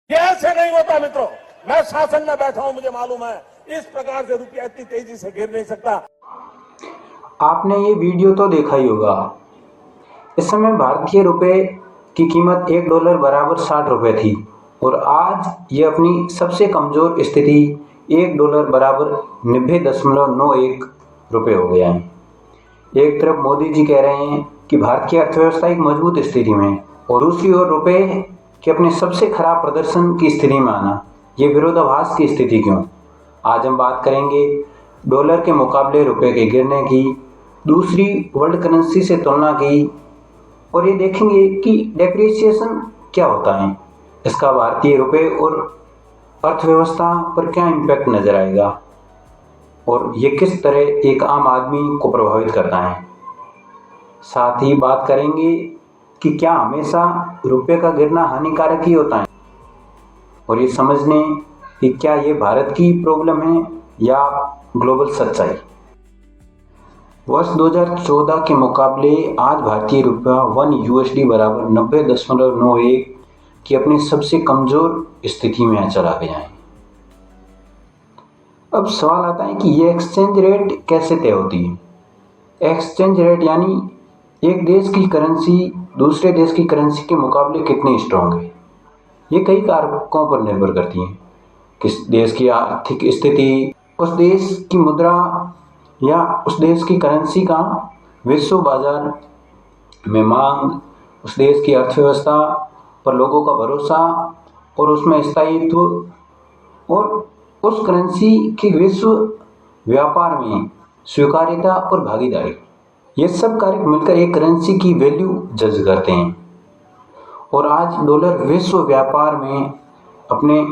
ये ऐसे नहीं होता मित्रों। मैं शासन में बैठा हूं, मुझे मालूम है इस प्रकार से रुपया इतनी तेजी से गिर नहीं सकता। आपने ये वीडियो तो देखा ही होगा। इस समय भारतीय रुपए की कीमत $1 बराबर 60 रुपये थी और आज ये अपनी सबसे कमज़ोर स्थिति $1 बराबर 90.91 रुपये हो गया है। एक तरफ मोदी जी कह रहे हैं कि भारत की अर्थव्यवस्था एक मजबूत स्थिति में है और दूसरी ओर रुपये के अपने सबसे खराब प्रदर्शन की स्थिति में आना, ये विरोधाभास की स्थिति क्यों? आज हम बात करेंगे डॉलर के मुकाबले रुपये के गिरने की, दूसरी वर्ल्ड करेंसी से तुलना की और ये देखेंगे कि डेप्रिसिएशन क्या होता है, इसका भारतीय रुपये और अर्थव्यवस्था पर क्या इम्पैक्ट नज़र आएगा और ये किस तरह एक आम आदमी को प्रभावित करता है। साथ ही बात करेंगे कि क्या हमेशा रुपये का गिरना हानिकारक ही होता है और ये समझने कि क्या ये भारत की प्रॉब्लम है या ग्लोबल सच्चाई। वर्ष 2014 के मुकाबले आज भारतीय रुपया $1 बराबर 90.91 की अपनी सबसे कमज़ोर स्थिति में चला गया है। अब सवाल आता है कि ये एक्सचेंज रेट कैसे तय होती है। एक्सचेंज रेट यानी एक देश की करेंसी दूसरे देश की करेंसी के मुकाबले कितनी स्ट्रॉन्ग है। ये कई कारकों पर निर्भर करती है। किस देश की आर्थिक स्थिति, उस देश की मुद्रा या उस देश की करेंसी का विश्व बाजार में मांग, उस देश की अर्थव्यवस्था पर लोगों का भरोसा और उसमें स्थायित्व और उस करेंसी की विश्व व्यापार में स्वीकार्यता और भागीदारी, ये सब कारक मिलकर एक करेंसी की वैल्यू जज करते हैं। और आज डॉलर विश्व व्यापार में अपने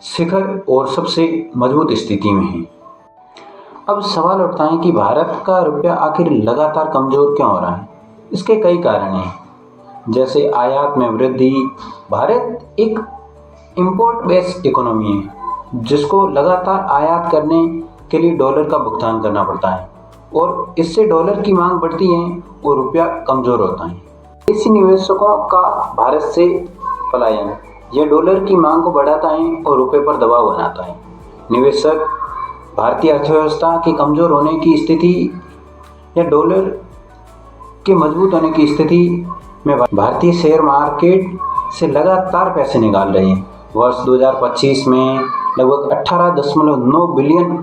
शिखर और सबसे मजबूत स्थिति में है। अब सवाल उठता है कि भारत का रुपया आखिर लगातार कमज़ोर क्यों हो रहा है। इसके कई कारण हैं, जैसे आयात में वृद्धि। भारत एक इंपोर्ट बेस्ड इकोनॉमी है जिसको लगातार आयात करने के लिए डॉलर का भुगतान करना पड़ता है और इससे डॉलर की मांग बढ़ती है और रुपया कमज़ोर होता है। विदेशी निवेशकों का भारत से पलायन, यह डॉलर की मांग को बढ़ाता है और रुपये पर दबाव बनाता है। निवेशक भारतीय अर्थव्यवस्था के कमज़ोर होने की स्थिति या डॉलर के मजबूत होने की स्थिति में भारतीय शेयर मार्केट से लगातार पैसे निकाल रहे हैं। वर्ष 2025 में लगभग $18.9 बिलियन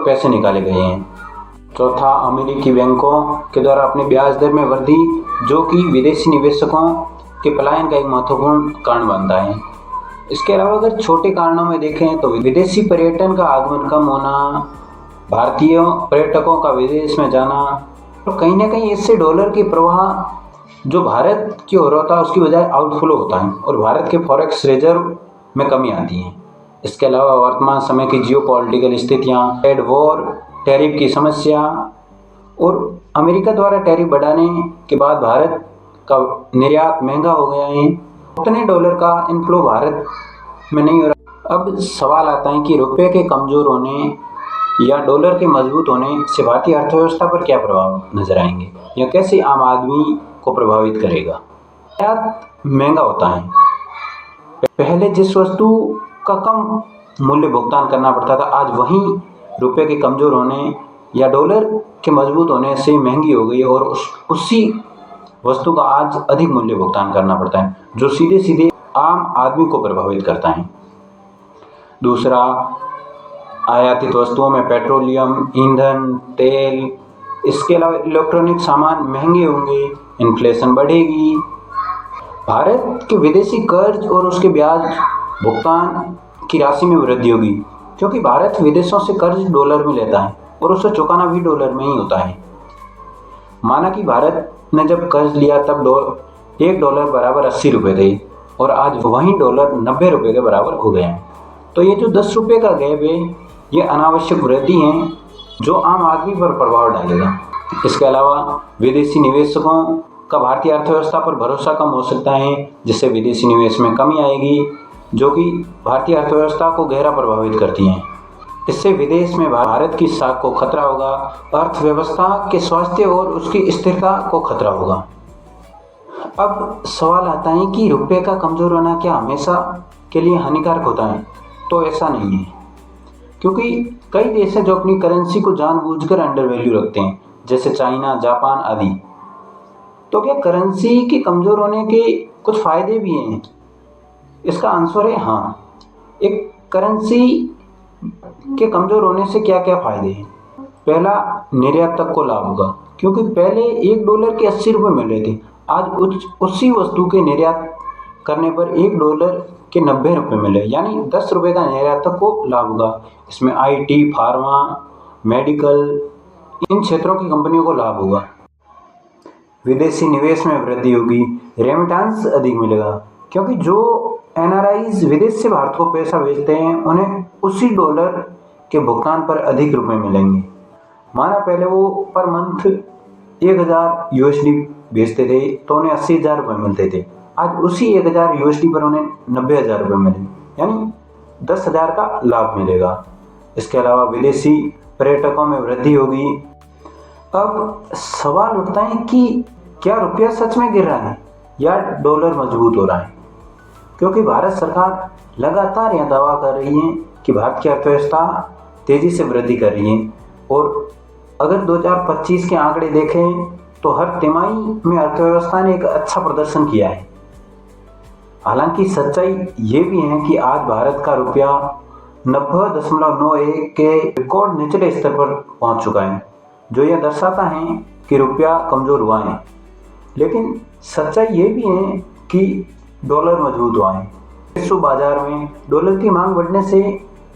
पैसे निकाले गए हैं। चौथा, अमेरिकी बैंकों के द्वारा अपने ब्याज दर में वृद्धि, जो कि विदेशी निवेशकों के पलायन का एक महत्वपूर्ण कारण बनता है। इसके अलावा अगर छोटे कारणों में देखें तो विदेशी पर्यटन का आगमन कम होना, भारतीय पर्यटकों का विदेश में जाना और कहीं ना कहीं इससे डॉलर के प्रवाह जो भारत की ओर होता है उसकी बजाय आउटफ्लो होता है और भारत के फॉरेक्स रिजर्व में कमी आती है। इसके अलावा वर्तमान समय की जियोपॉलिटिकल स्थितियाँ, ट्रेड वॉर, टैरिफ की समस्या और अमेरिका द्वारा टैरिफ बढ़ाने के बाद भारत का निर्यात महंगा हो गया है, उतने डॉलर का इनफ्लो भारत में नहीं हो रहा। अब सवाल आता है कि रुपये के कमज़ोर होने या डॉलर के मजबूत होने से भारतीय अर्थव्यवस्था पर क्या प्रभाव नजर आएंगे या कैसे आम आदमी को प्रभावित करेगा। आयात महंगा होता है। पहले जिस वस्तु का कम मूल्य भुगतान करना पड़ता था, आज वहीं रुपये के कमज़ोर होने या डॉलर के मजबूत होने से महंगी हो गई और उसी वस्तु का आज अधिक मूल्य भुगतान करना पड़ता है, जो सीधे सीधे आम आदमी को प्रभावित करता है। दूसरा, आयातित वस्तुओं में पेट्रोलियम, ईंधन, तेल, इसके अलावा इलेक्ट्रॉनिक सामान महंगे होंगे, इन्फ्लेशन बढ़ेगी। भारत के विदेशी कर्ज और उसके ब्याज भुगतान की राशि में वृद्धि होगी, क्योंकि भारत विदेशों से कर्ज डॉलर में लेता है और उसे चुकाना भी डॉलर में ही होता है। माना कि भारत ने जब कर्ज लिया तब $1 बराबर 80 रुपये थे और आज वहीं डॉलर 90 रुपये के बराबर हो गए हैं। तो ये जो 10 रुपये का गैप है, ये अनावश्यक वृद्धि है जो आम आदमी पर प्रभाव डालेगा। इसके अलावा विदेशी निवेशकों का भारतीय अर्थव्यवस्था पर भरोसा कम हो सकता है, जिससे विदेशी निवेश में कमी आएगी, जो कि भारतीय अर्थव्यवस्था को गहरा प्रभावित करती हैं। इससे विदेश में भारत की साख को खतरा होगा, अर्थव्यवस्था के स्वास्थ्य और उसकी स्थिरता को खतरा होगा। अब सवाल आता है कि रुपये का कमज़ोर होना क्या हमेशा के लिए हानिकारक होता है? तो ऐसा नहीं है, क्योंकि कई देश हैं जो अपनी करेंसी को जानबूझकर अंडर वैल्यू रखते हैं, जैसे चाइना, जापान आदि। तो क्या करेंसी के कमज़ोर होने के कुछ फ़ायदे भी हैं? इसका आंसर है हाँ। एक करेंसी के कमज़ोर होने से क्या क्या फ़ायदे हैं? पहला, निर्यातक को लाभ होगा, क्योंकि पहले $1 के 80 रुपये मिल रहे थे। आज उसी वस्तु के निर्यात करने पर $1 के 90 रुपये मिले, यानी 10 रुपये का निर्यातक को लाभ होगा। इसमें IT, फार्मा, मेडिकल, इन क्षेत्रों की कंपनियों को लाभ होगा। विदेशी निवेश में वृद्धि होगी, रेमिटेंस अधिक मिलेगा, क्योंकि जो NRIs विदेश से भारत को पैसा भेजते हैं उन्हें उसी डॉलर के भुगतान पर अधिक रुपए मिलेंगे। माना पहले वो पर मंथ 1000 USD भेजते थे तो उन्हें 80,000 रुपये मिलते थे। आज उसी 1000 USD पर उन्हें 90,000 रुपये मिलेंगे, यानी 10,000 का लाभ मिलेगा। इसके अलावा विदेशी पर्यटकों में वृद्धि होगी। अब सवाल उठता है कि क्या रुपया सच में गिर रहा है या डॉलर मजबूत हो रहा है? क्योंकि भारत सरकार लगातार यह दावा कर रही है कि भारत की अर्थव्यवस्था तेज़ी से वृद्धि कर रही है, और अगर 2025 के आंकड़े देखें तो हर तिमाही में अर्थव्यवस्था ने एक अच्छा प्रदर्शन किया है। हालांकि सच्चाई ये भी है कि आज भारत का रुपया 90.91 के रिकॉर्ड निचले स्तर पर पहुंच चुका है, जो यह दर्शाता है कि रुपया कमज़ोर हुआ है। लेकिन सच्चाई ये भी है कि डॉलर मजबूत हुआ है। विश्व बाजार में डॉलर की मांग बढ़ने से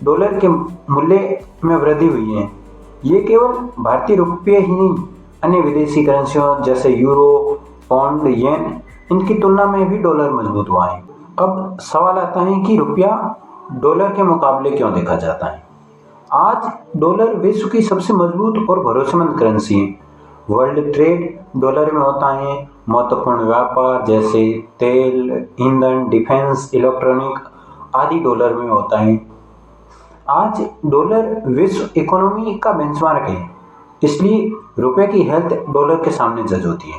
डॉलर के मूल्य में वृद्धि हुई है। ये केवल भारतीय रुपये ही नहीं, अन्य विदेशी करेंसियों जैसे यूरो, पाउंड, येन, इनकी तुलना में भी डॉलर मजबूत हुआ है। अब सवाल आता है कि रुपया डॉलर के मुकाबले क्यों देखा जाता है? आज डॉलर विश्व की सबसे मजबूत और भरोसेमंद करेंसी है। वर्ल्ड ट्रेड डॉलर में होता है। महत्वपूर्ण व्यापार जैसे तेल, ईंधन, डिफेंस, इलेक्ट्रॉनिक आदि डॉलर में होता है। आज डॉलर विश्व इकोनॉमी का बेंचमार्क है, इसलिए रुपए की हेल्थ डॉलर के सामने जज होती है।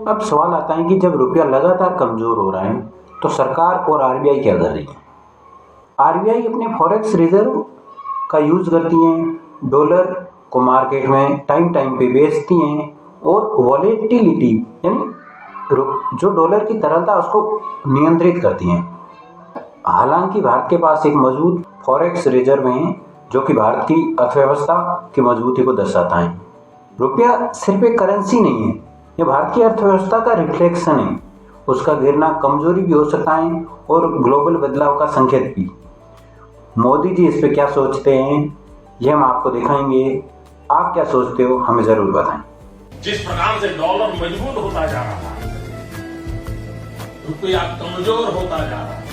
अब सवाल आता है कि जब रुपया लगातार कमज़ोर हो रहा है तो सरकार और RBI क्या कर रही है? RBI अपने फॉरेक्स रिजर्व का यूज़ करती हैं, डॉलर को मार्केट में टाइम पे बेचती हैं और वॉलेटिलिटी यानी जो डॉलर की तरलता उसको नियंत्रित करती हैं। हालांकि भारत के पास एक मजबूत फॉरेक्स रिजर्व है जो कि भारत की अर्थव्यवस्था की मजबूती को दर्शाता है। रुपया सिर्फ एक करेंसी नहीं है, यह भारत की अर्थव्यवस्था का रिफ्लेक्शन है। उसका गिरना कमजोरी भी हो सकता है और ग्लोबल बदलाव का संकेत भी। मोदी जी इस पे क्या सोचते हैं ये हम आपको दिखाएंगे। आप क्या सोचते हो हमें जरूर बताएं। जिस प्रकार से डॉलर मजबूत होता जा रहा है, रुपया कमजोर होता जा रहा है,